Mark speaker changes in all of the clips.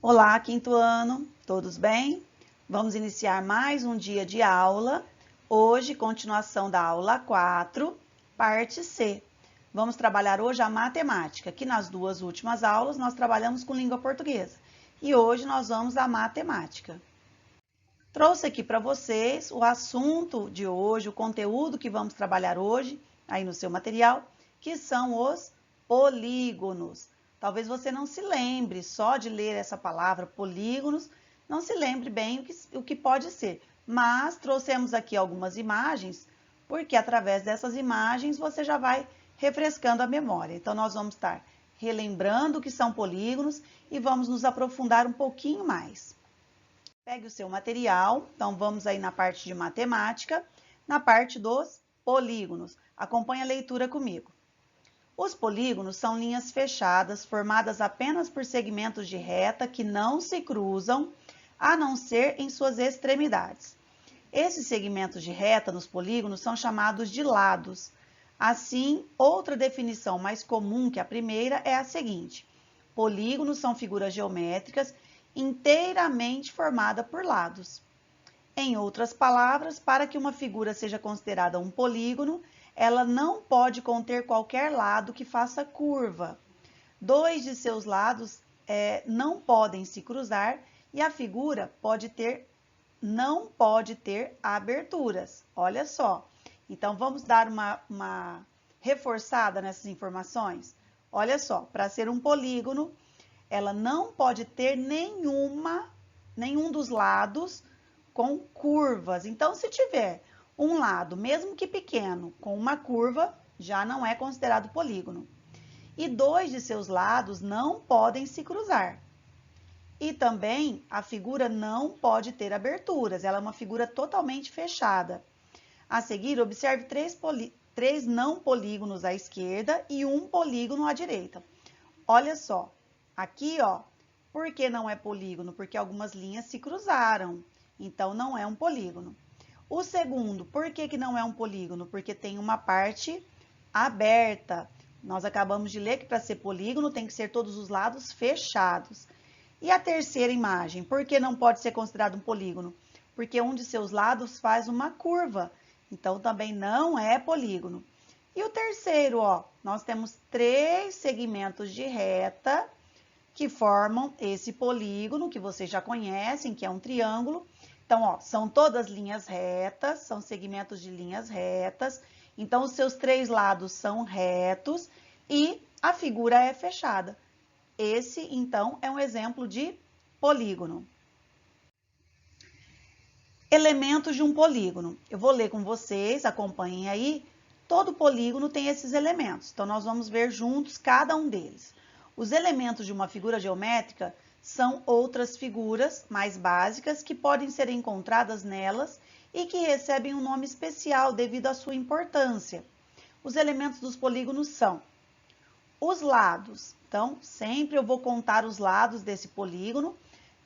Speaker 1: Olá, quinto ano, todos bem? Vamos iniciar mais um dia de aula. Hoje, continuação da aula 4, parte C. Vamos trabalhar hoje a matemática, que nas duas últimas aulas nós trabalhamos com língua portuguesa. E hoje nós vamos à matemática. Trouxe aqui para vocês o assunto de hoje, o conteúdo que vamos trabalhar hoje, aí no seu material, que são os polígonos. Talvez você não se lembre só de ler essa palavra polígonos, não se lembre bem o que pode ser, mas trouxemos aqui algumas imagens, porque através dessas imagens você já vai refrescando a memória. Então, nós vamos estar relembrando o que são polígonos e vamos nos aprofundar um pouquinho mais. Pegue o seu material, então vamos aí na parte de matemática, na parte dos polígonos. Acompanhe a leitura comigo. Os polígonos são linhas fechadas formadas apenas por segmentos de reta que não se cruzam, a não ser em suas extremidades. Esses segmentos de reta nos polígonos são chamados de lados. Assim, outra definição mais comum que a primeira é a seguinte: polígonos são figuras geométricas inteiramente formada por lados. Em outras palavras, para que uma figura seja considerada um polígono, ela não pode conter qualquer lado que faça curva. Dois de seus lados não podem se cruzar e a figura não pode ter aberturas. Olha só. Então, vamos dar uma reforçada nessas informações? Olha só, para ser um polígono, ela não pode ter nenhum dos lados com curvas. Então, se tiver um lado, mesmo que pequeno, com uma curva, já não é considerado polígono. E dois de seus lados não podem se cruzar. E também a figura não pode ter aberturas, ela é uma figura totalmente fechada. A seguir, observe três não polígonos à esquerda e um polígono à direita. Olha só. Aqui, ó, por que não é polígono? Porque algumas linhas se cruzaram, então não é um polígono. O segundo, por que não é um polígono? Porque tem uma parte aberta. Nós acabamos de ler que para ser polígono tem que ser todos os lados fechados. E a terceira imagem, por que não pode ser considerado um polígono? Porque um de seus lados faz uma curva, então também não é polígono. E o terceiro, ó, nós temos três segmentos de reta que formam esse polígono que vocês já conhecem, que é um triângulo. Então, ó, são todas linhas retas, são segmentos de linhas retas. Então, os seus três lados são retos e a figura é fechada. Esse, então, é um exemplo de polígono. Elementos de um polígono. Eu vou ler com vocês, acompanhem aí. Todo polígono tem esses elementos, então nós vamos ver juntos cada um deles. Os elementos de uma figura geométrica são outras figuras mais básicas que podem ser encontradas nelas e que recebem um nome especial devido à sua importância. Os elementos dos polígonos são os lados. Então, sempre eu vou contar os lados desse polígono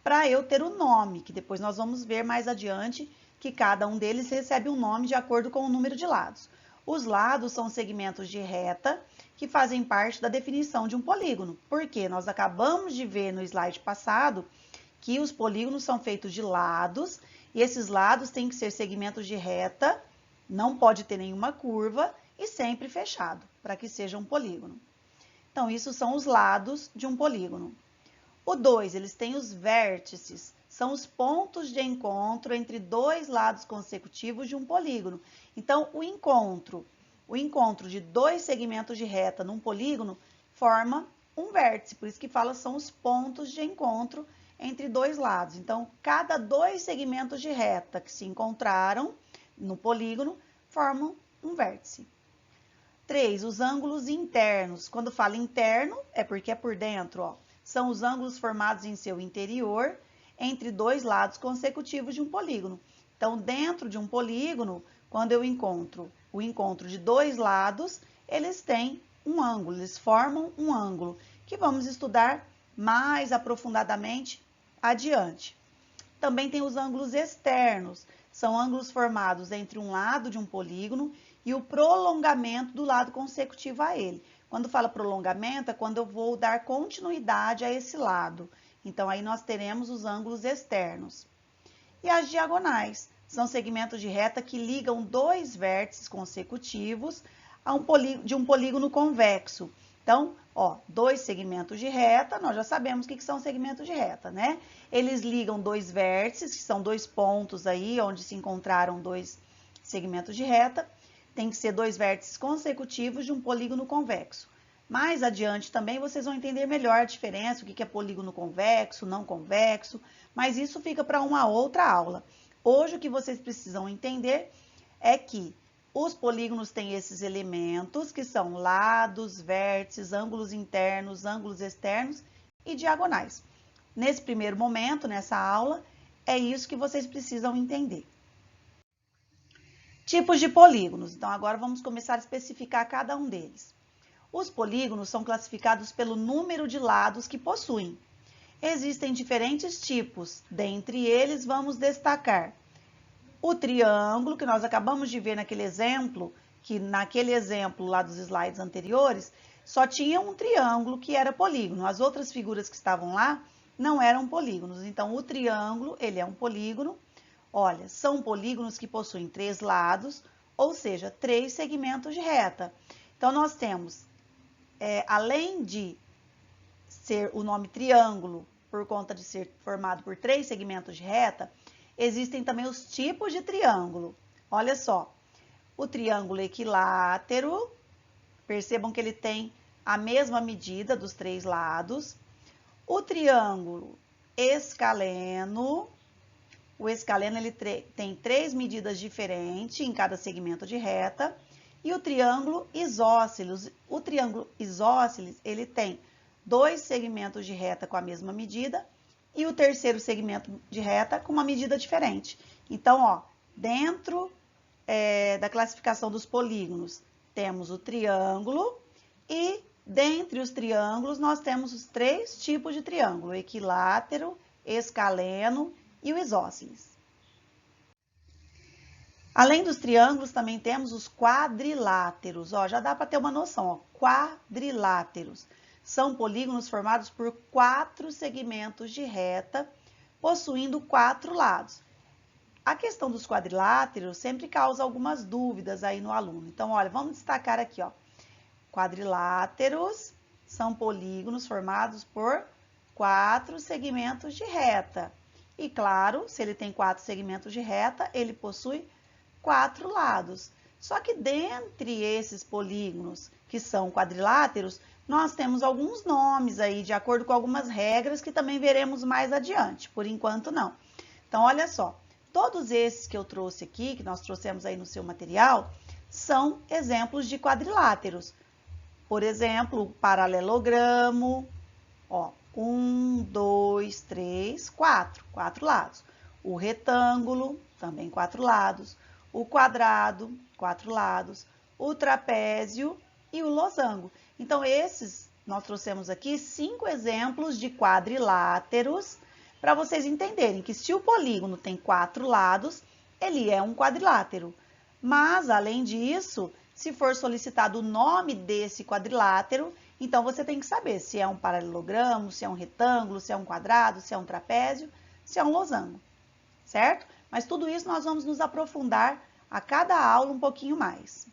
Speaker 1: para eu ter o nome, que depois nós vamos ver mais adiante que cada um deles recebe um nome de acordo com o número de lados. Os lados são segmentos de reta que fazem parte da definição de um polígono, porque nós acabamos de ver no slide passado que os polígonos são feitos de lados e esses lados têm que ser segmentos de reta, não pode ter nenhuma curva e sempre fechado, para que seja um polígono. Então, isso são os lados de um polígono. O 2, eles têm os vértices, são os pontos de encontro entre dois lados consecutivos de um polígono. Então, o encontro de dois segmentos de reta num polígono forma um vértice, por isso que fala são os pontos de encontro entre dois lados. Então, cada dois segmentos de reta que se encontraram no polígono formam um vértice. 3, os ângulos internos. Quando fala interno, é porque é por dentro, ó. São os ângulos formados em seu interior entre dois lados consecutivos de um polígono. Então, dentro de um polígono, quando eu encontro o encontro de dois lados, eles têm um ângulo, eles formam um ângulo, que vamos estudar mais aprofundadamente adiante. Também tem os ângulos externos, são ângulos formados entre um lado de um polígono e o prolongamento do lado consecutivo a ele. Quando fala prolongamento, é quando eu vou dar continuidade a esse lado. Então, aí nós teremos os ângulos externos. E as diagonais são segmentos de reta que ligam dois vértices consecutivos de um polígono convexo. Então, ó, dois segmentos de reta, nós já sabemos o que são segmentos de reta, né? Eles ligam dois vértices, que são dois pontos aí, onde se encontraram dois segmentos de reta. Tem que ser dois vértices consecutivos de um polígono convexo. Mais adiante também vocês vão entender melhor a diferença, o que é polígono convexo, não convexo, mas isso fica para uma outra aula. Hoje o que vocês precisam entender é que os polígonos têm esses elementos que são lados, vértices, ângulos internos, ângulos externos e diagonais. Nesse primeiro momento, nessa aula, é isso que vocês precisam entender. Tipos de polígonos. Então, agora vamos começar a especificar cada um deles. Os polígonos são classificados pelo número de lados que possuem. Existem diferentes tipos, dentre eles vamos destacar o triângulo, que nós acabamos de ver naquele exemplo, que naquele exemplo lá dos slides anteriores, só tinha um triângulo que era polígono. As outras figuras que estavam lá não eram polígonos. Então, o triângulo, ele é um polígono. Olha, são polígonos que possuem três lados, ou seja, três segmentos de reta. Então, nós temos, além de ser o nome triângulo, por conta de ser formado por três segmentos de reta, existem também os tipos de triângulo. Olha só, o triângulo equilátero, percebam que ele tem a mesma medida dos três lados. O triângulo escaleno, o escaleno ele tem três medidas diferentes em cada segmento de reta. E o triângulo isósceles, ele tem dois segmentos de reta com a mesma medida e o terceiro segmento de reta com uma medida diferente. Então, ó, dentro da classificação dos polígonos, temos o triângulo e dentre os triângulos nós temos os três tipos de triângulo, o equilátero, escaleno e o isósceles. Além dos triângulos, também temos os quadriláteros. Ó, já dá para ter uma noção, ó, quadriláteros. São polígonos formados por quatro segmentos de reta, possuindo quatro lados. A questão dos quadriláteros sempre causa algumas dúvidas aí no aluno. Então, olha, vamos destacar aqui, ó. Quadriláteros são polígonos formados por quatro segmentos de reta. E, claro, se ele tem quatro segmentos de reta, ele possui quatro lados. Só que dentre esses polígonos que são quadriláteros, nós temos alguns nomes aí, de acordo com algumas regras, que também veremos mais adiante. Por enquanto, não. Então, olha só. Todos esses que eu trouxe aqui, que nós trouxemos aí no seu material, são exemplos de quadriláteros. Por exemplo, o paralelogramo, ó, 1, 2, 3, 4, quatro lados. O retângulo, também quatro lados. O quadrado, quatro lados. O trapézio e o losango. Então, esses nós trouxemos aqui 5 exemplos de quadriláteros, para vocês entenderem que se o polígono tem quatro lados, ele é um quadrilátero. Mas, além disso, se for solicitado o nome desse quadrilátero, então você tem que saber se é um paralelogramo, se é um retângulo, se é um quadrado, se é um trapézio, se é um losango, certo? Mas tudo isso nós vamos nos aprofundar a cada aula um pouquinho mais.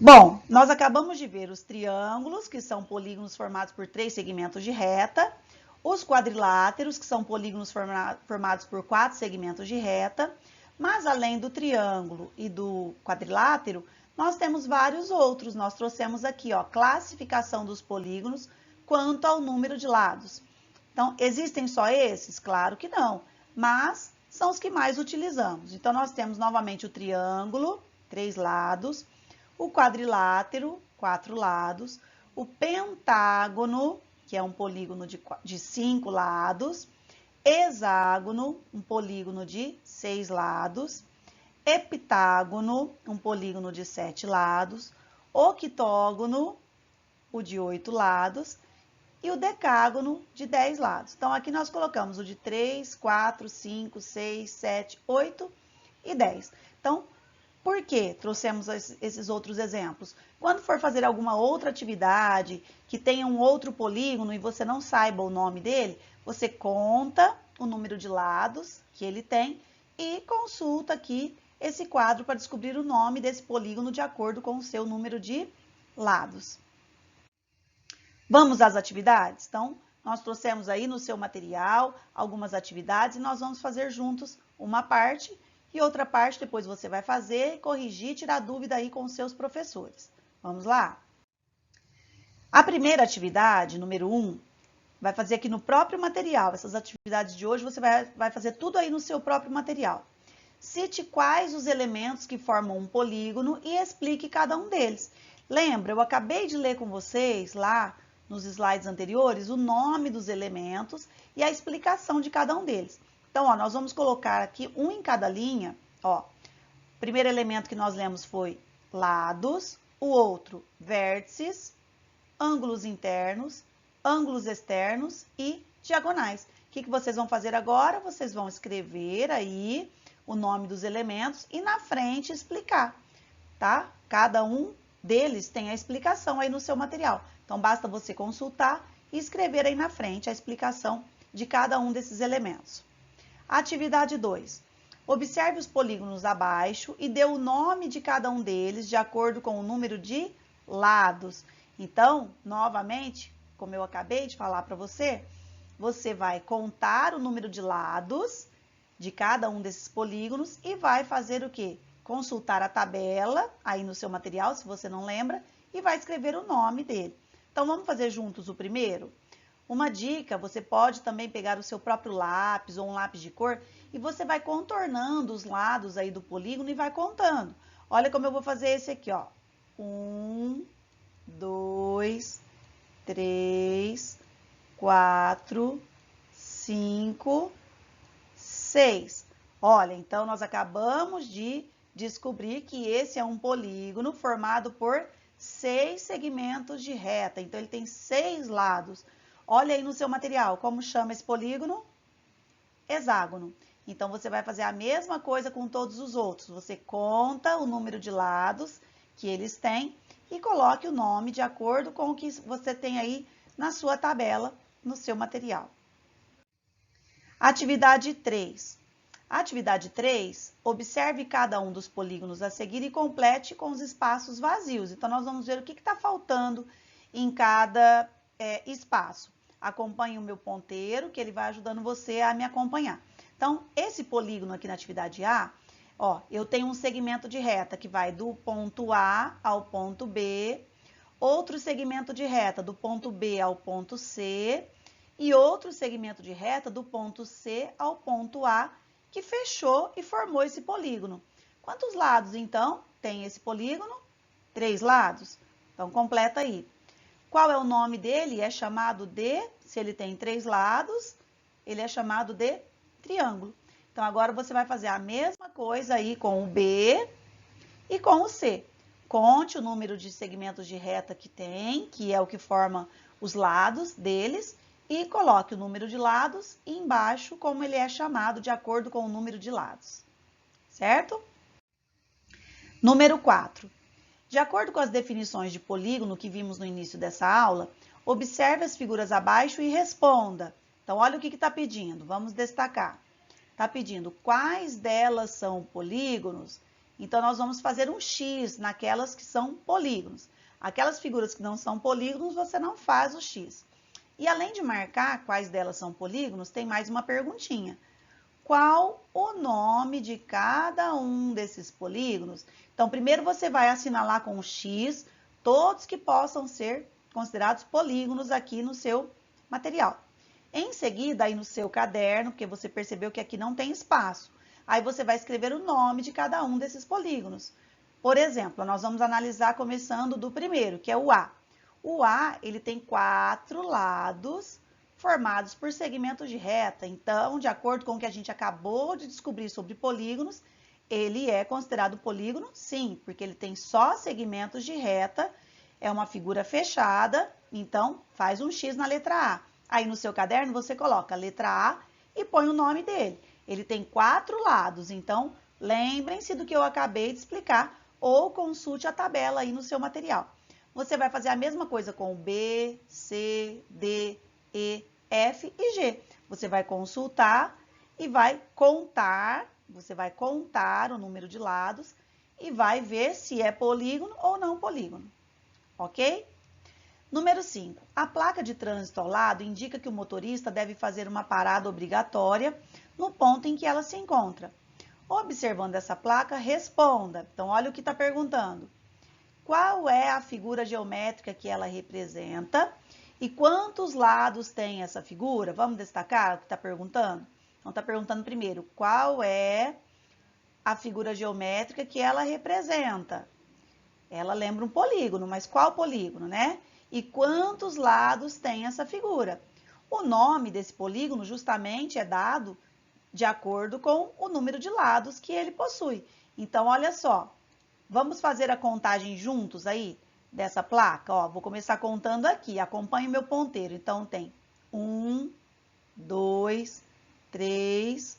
Speaker 1: Bom, nós acabamos de ver os triângulos, que são polígonos formados por três segmentos de reta, os quadriláteros, que são polígonos formados por quatro segmentos de reta, mas além do triângulo e do quadrilátero, nós temos vários outros. Nós trouxemos aqui, ó, classificação dos polígonos quanto ao número de lados. Então, existem só esses? Claro que não, mas são os que mais utilizamos. Então, nós temos novamente o triângulo, 3 lados, o quadrilátero, 4 lados, o pentágono, que é um polígono de 5 lados, hexágono, um polígono de 6 lados, heptágono, um polígono de 7 lados, octógono, o de 8 lados, e o decágono de 10 lados. Então, aqui nós colocamos o de 3, 4, 5, 6, 7, 8 e 10. Então, Por que trouxemos esses outros exemplos? Quando for fazer alguma outra atividade que tenha um outro polígono e você não saiba o nome dele, você conta o número de lados que ele tem e consulta aqui esse quadro para descobrir o nome desse polígono de acordo com o seu número de lados. Vamos às atividades? Então, nós trouxemos aí no seu material algumas atividades e nós vamos fazer juntos uma parte e outra parte depois você vai fazer, corrigir, tirar dúvida aí com os seus professores. Vamos lá? A primeira atividade, número 1, vai fazer aqui no próprio material. Essas atividades de hoje você vai fazer tudo aí no seu próprio material. Cite quais os elementos que formam um polígono e explique cada um deles. Lembra, eu acabei de ler com vocês lá nos slides anteriores o nome dos elementos e a explicação de cada um deles. Então, ó, nós vamos colocar aqui um em cada linha. Ó. O primeiro elemento que nós lemos foi lados, o outro vértices, ângulos internos, ângulos externos e diagonais. O que vocês vão fazer agora? Vocês vão escrever aí o nome dos elementos e na frente explicar, tá? Cada um deles tem a explicação aí no seu material. Então, basta você consultar e escrever aí na frente a explicação de cada um desses elementos. Atividade 2. Observe os polígonos abaixo e dê o nome de cada um deles de acordo com o número de lados. Então, novamente, como eu acabei de falar para você, você vai contar o número de lados de cada um desses polígonos e vai fazer o quê? Consultar a tabela aí no seu material, se você não lembra, e vai escrever o nome dele. Então, vamos fazer juntos o primeiro? Uma dica, você pode também pegar o seu próprio lápis ou um lápis de cor e você vai contornando os lados aí do polígono e vai contando. Olha como eu vou fazer esse aqui, ó. 1, 2, 3, 4, 5, 6. Olha, então nós acabamos de descobrir que esse é um polígono formado por 6 segmentos de reta. Então, ele tem 6 lados. Olha aí no seu material, como chama esse polígono? Hexágono. Então, você vai fazer a mesma coisa com todos os outros. Você conta o número de lados que eles têm e coloque o nome de acordo com o que você tem aí na sua tabela, no seu material. Atividade 3. Atividade 3, observe cada um dos polígonos a seguir e complete com os espaços vazios. Então, nós vamos ver o que está faltando em cada espaço. Acompanhe o meu ponteiro, que ele vai ajudando você a me acompanhar. Então, esse polígono aqui na atividade A, ó, eu tenho um segmento de reta que vai do ponto A ao ponto B, outro segmento de reta do ponto B ao ponto C e outro segmento de reta do ponto C ao ponto A, que fechou e formou esse polígono. Quantos lados, então, tem esse polígono? 3 lados. Então, completa aí. Qual é o nome dele? É chamado de, se ele tem 3 lados, ele é chamado de triângulo. Então, agora você vai fazer a mesma coisa aí com o B e com o C. Conte o número de segmentos de reta que tem, que é o que forma os lados deles, e coloque o número de lados e embaixo como ele é chamado de acordo com o número de lados. Certo? Número 4. De acordo com as definições de polígono que vimos no início dessa aula, observe as figuras abaixo e responda. Então, olha o que está pedindo. Vamos destacar. Está pedindo quais delas são polígonos. Então, nós vamos fazer um X naquelas que são polígonos. Aquelas figuras que não são polígonos, você não faz o X. E além de marcar quais delas são polígonos, tem mais uma perguntinha. Qual o nome de cada um desses polígonos? Então, primeiro você vai assinalar com o X todos que possam ser considerados polígonos aqui no seu material. Em seguida, aí no seu caderno, porque você percebeu que aqui não tem espaço, aí você vai escrever o nome de cada um desses polígonos. Por exemplo, nós vamos analisar começando do primeiro, que é o A. O A, ele tem 4 lados formados por segmentos de reta. Então, de acordo com o que a gente acabou de descobrir sobre polígonos, ele é considerado polígono? Sim, porque ele tem só segmentos de reta, é uma figura fechada, então faz um X na letra A. Aí no seu caderno você coloca a letra A e põe o nome dele. Ele tem 4 lados, então Lembrem-se do que eu acabei de explicar ou consulte a tabela aí no seu material. Você vai fazer a mesma coisa com B, C, D, E, F e G. Você vai consultar e vai contar, você vai contar o número de lados e vai ver se é polígono ou não polígono, ok? Número 5. A placa de trânsito ao lado indica que o motorista deve fazer uma parada obrigatória no ponto em que ela se encontra. Observando essa placa, responda. Então, olha o que está perguntando. Qual é a figura geométrica que ela representa e quantos lados tem essa figura? Vamos destacar o que está perguntando? Então, está perguntando primeiro, qual é a figura geométrica que ela representa? Ela lembra um polígono, mas qual polígono, né? E quantos lados tem essa figura? O nome desse polígono justamente é dado de acordo com o número de lados que ele possui. Então, olha só, vamos fazer a contagem juntos aí dessa placa? Ó, vou começar contando aqui, acompanhe o meu ponteiro. Então, tem 1, 2, 3,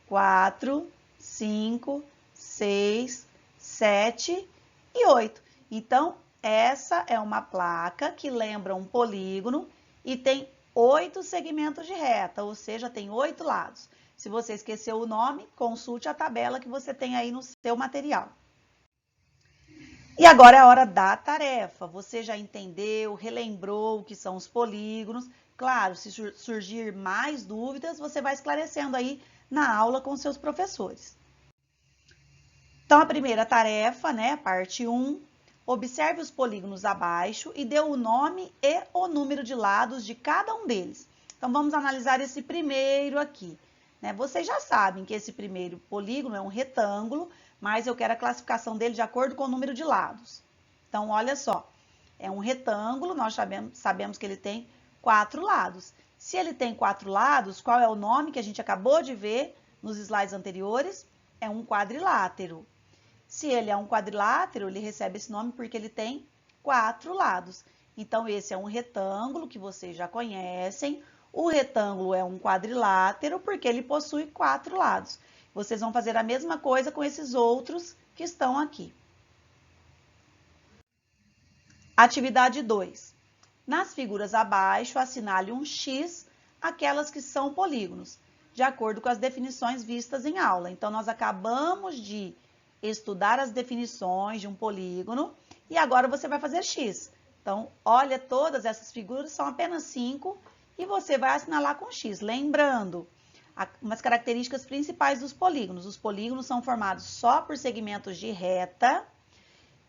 Speaker 1: 4, 5, 6, 7 e 8. Então, essa é uma placa que lembra um polígono e tem 8 segmentos de reta, ou seja, tem 8 lados. Se você esqueceu o nome, consulte a tabela que você tem aí no seu material. E agora é a hora da tarefa. Você já entendeu, relembrou o que são os polígonos. Claro, se surgir mais dúvidas, você vai esclarecendo aí na aula com seus professores. Então, a primeira tarefa, né, parte 1, observe os polígonos abaixo e dê o nome e o número de lados de cada um deles. Então, vamos analisar esse primeiro aqui. Né? Vocês já sabem que esse primeiro polígono é um retângulo, mas eu quero a classificação dele de acordo com o número de lados. Então, olha só, é um retângulo, nós sabemos que ele tem 4 lados. Se ele tem 4 lados, qual é o nome que a gente acabou de ver nos slides anteriores? É um quadrilátero. Se ele é um quadrilátero, ele recebe esse nome porque ele tem 4 lados. Então, esse é um retângulo que vocês já conhecem. O retângulo é um quadrilátero porque ele possui 4 lados. Vocês vão fazer a mesma coisa com esses outros que estão aqui. Atividade 2. Nas figuras abaixo, assinale um X aquelas que são polígonos, de acordo com as definições vistas em aula. Então, nós acabamos de estudar as definições de um polígono e agora você vai fazer X. Então, olha, todas essas figuras são apenas 5 e você vai assinalar com X. Lembrando, umas características principais dos polígonos. Os polígonos são formados só por segmentos de reta,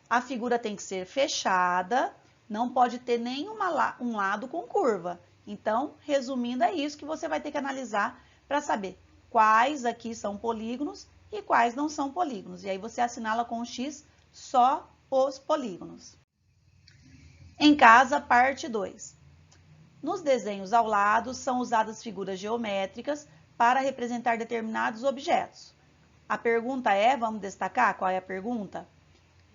Speaker 1: a figura tem que ser fechada, não pode ter nenhum lado com curva. Então, resumindo, é isso que você vai ter que analisar para saber quais aqui são polígonos e quais não são polígonos. E aí você assinala com X só os polígonos. Em casa, parte 2. Nos desenhos ao lado, são usadas figuras geométricas para representar determinados objetos. A pergunta é, vamos destacar qual é a pergunta?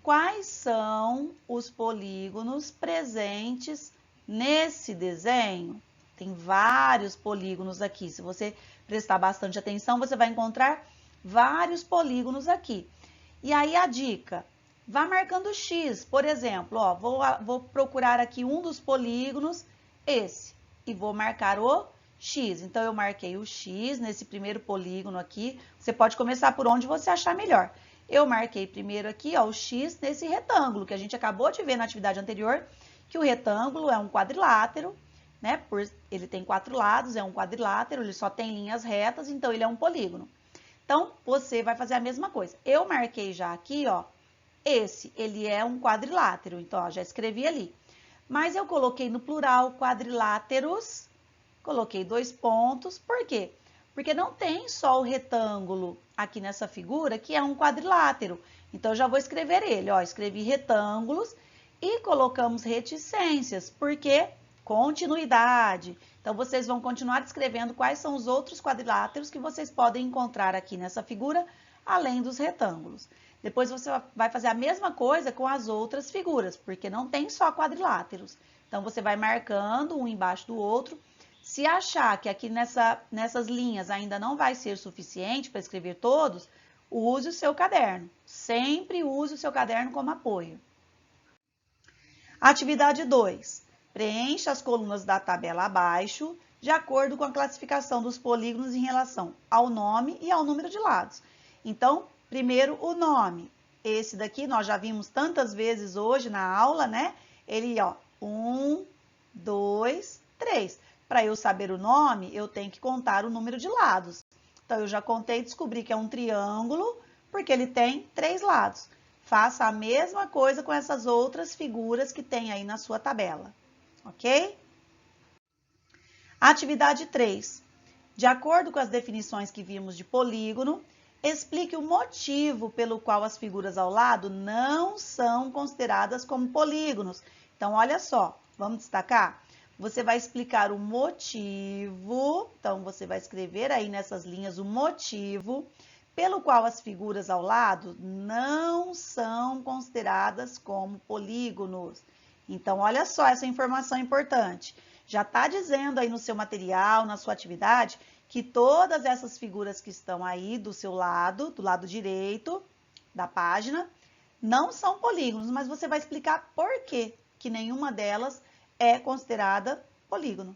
Speaker 1: Quais são os polígonos presentes nesse desenho? Tem vários polígonos aqui. Se você prestar bastante atenção, você vai encontrar vários polígonos aqui. E aí a dica, vá marcando X, por exemplo, ó, vou procurar aqui um dos polígonos, esse, e vou marcar o X. Então, eu marquei o X nesse primeiro polígono aqui. Você pode começar por onde você achar melhor. Eu marquei primeiro aqui, ó, o X nesse retângulo, que a gente acabou de ver na atividade anterior, que o retângulo é um quadrilátero, né? Ele tem 4 lados, é um quadrilátero, ele só tem linhas retas, então ele é um polígono. Então, você vai fazer a mesma coisa. Eu marquei já aqui, ó, ele é um quadrilátero, então, ó, já escrevi ali. Mas eu coloquei no plural quadriláteros, coloquei 2 pontos, por quê? Porque não tem só o retângulo aqui nessa figura, que é um quadrilátero. Então, eu já vou escrever ele, ó, escrevi retângulos e colocamos reticências, porque continuidade. Então, vocês vão continuar descrevendo quais são os outros quadriláteros que vocês podem encontrar aqui nessa figura, além dos retângulos. Depois, você vai fazer a mesma coisa com as outras figuras, porque não tem só quadriláteros. Então, você vai marcando um embaixo do outro, Se achar que aqui nessas linhas ainda não vai ser suficiente para escrever todos, use o seu caderno. Sempre use o seu caderno como apoio. Atividade 2. Preencha as colunas da tabela abaixo, de acordo com a classificação dos polígonos em relação ao nome e ao número de lados. Então, primeiro o nome. Esse daqui nós já vimos tantas vezes hoje na aula, né? Ele, ó, 1, 2, 3. Para eu saber o nome, eu tenho que contar o número de lados. Então, eu já contei e descobri que é um triângulo, porque ele tem 3 lados. Faça a mesma coisa com essas outras figuras que tem aí na sua tabela, ok? Atividade 3. De acordo com as definições que vimos de polígono, explique o motivo pelo qual as figuras ao lado não são consideradas como polígonos. Então, olha só, vamos destacar? Você vai explicar o motivo, então você vai escrever aí nessas linhas o motivo pelo qual as figuras ao lado não são consideradas como polígonos. Então, olha só essa informação importante. Já está dizendo aí no seu material, na sua atividade, que todas essas figuras que estão aí do seu lado, do lado direito da página, não são polígonos, mas você vai explicar por que nenhuma delas é considerada polígono,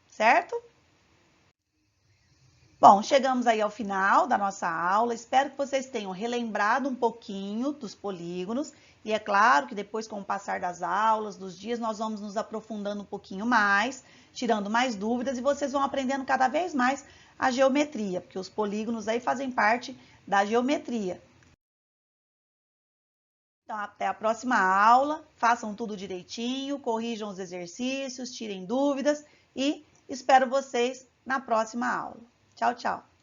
Speaker 1: certo? Bom, chegamos aí ao final da nossa aula. Espero que vocês tenham relembrado um pouquinho dos polígonos. E é claro que depois, com o passar das aulas, dos dias, nós vamos nos aprofundando um pouquinho mais, tirando mais dúvidas e vocês vão aprendendo cada vez mais a geometria, porque os polígonos aí fazem parte da geometria. Então, até a próxima aula. Façam tudo direitinho, corrijam os exercícios, tirem dúvidas e espero vocês na próxima aula. Tchau, tchau!